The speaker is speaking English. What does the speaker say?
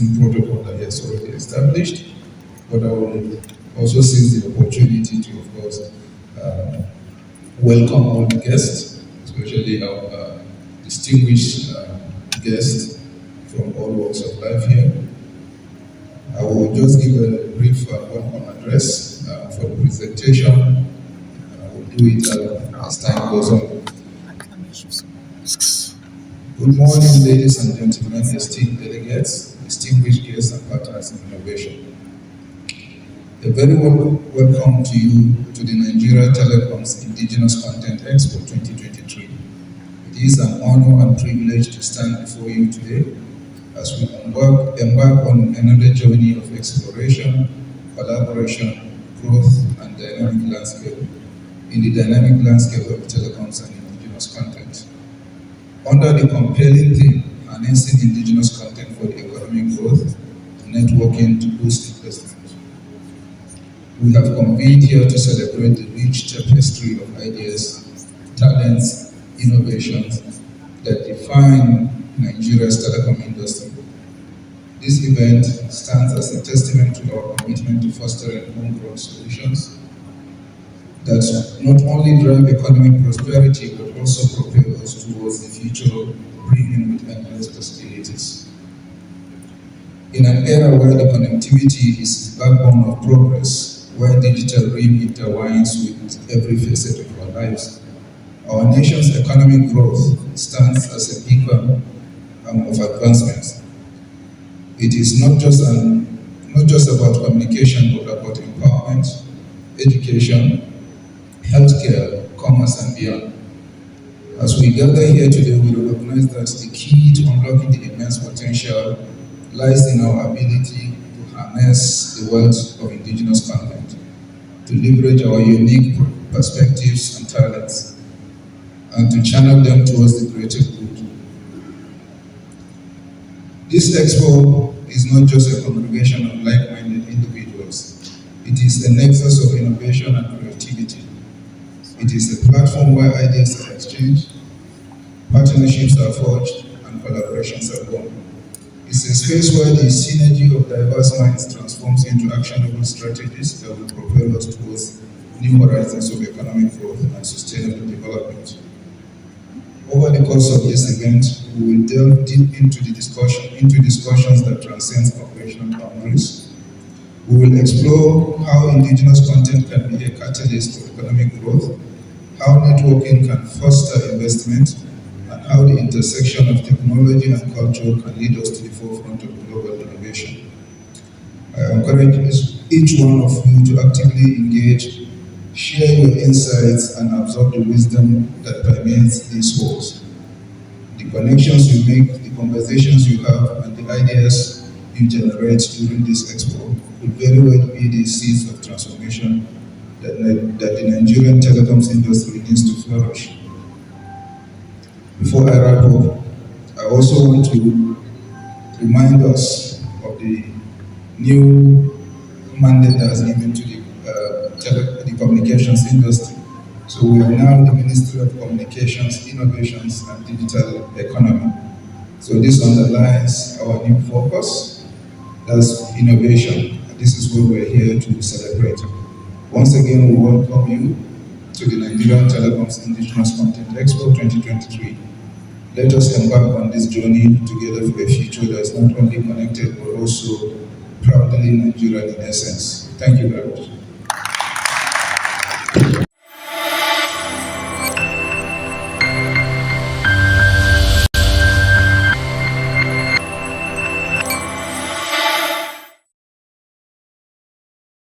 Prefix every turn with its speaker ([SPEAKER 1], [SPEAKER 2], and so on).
[SPEAKER 1] existing protocol that he has already established, but I will also seize the opportunity to, of course, welcome all the guests, especially our distinguished guests from all walks of life here. I will just give a brief welcome address for the presentation. I will do it as time goes on. Good morning, ladies and gentlemen, esteemed delegates, distinguished guests and partners in innovation. A very warm welcome to you to the Nigeria Telecoms Indigenous Content Expo 2023. It is an honor and privilege to stand before you today as we embark on another journey of exploration, collaboration, growth, and dynamic landscape in the dynamic landscape of telecoms and indigenous content. Under the compelling theme, harnessing indigenous content for the economic growth and networking to boost investment, we have convened here to celebrate the rich tapestry of ideas, talents, innovations that define Nigeria's telecom industry. This event stands as a testament to our commitment to fostering homegrown solutions that not only drive economic prosperity but also propel us towards the future brimming with endless possibilities. In an era where the connectivity is the backbone of progress, where digital rim intertwines with every facet of our lives, our nation's economic growth stands as a beacon of advancements. It is not just about communication, but about empowerment, education, healthcare, commerce, and beyond. As we gather here today, we recognize that the key to unlocking the immense potential lies in our ability to harness the wealth of indigenous content, to leverage our unique perspectives and talents, and to channel them towards the greater good. This expo is not just a congregation of like-minded individuals. It is a nexus of innovation and creativity. It is a platform where ideas are exchanged, partnerships are forged, and collaborations are born. It's a space where the synergy of diverse minds transforms into actionable strategies that will propel us towards new horizons of economic growth and sustainable development. Over the course of this event, we will delve deep into discussions that transcend operational boundaries. We will explore how indigenous content can be a catalyst for economic growth, how networking can foster investment, and how the intersection of technology and culture can lead us to the forefront of global innovation. I encourage each one of you to actively engage, share your insights, and absorb the wisdom that permeates these halls. The connections you make, the conversations you have, and the ideas you generate during this expo will very well be the seeds of transformation that the Nigerian telecoms industry needs to flourish. Before I wrap up, I also want to remind us of the new mandate that has given to the communications industry. So we are now the Ministry of Communications, Innovations, and Digital Economy. So this underlines our new focus, that's innovation. This is what we're here to celebrate. Once again, we welcome you to the Nigerian Telecoms Indigenous Content Expo 2023. Let us embark on this journey together for a future that is not only connected but also proudly Nigerian in essence. Thank you very much.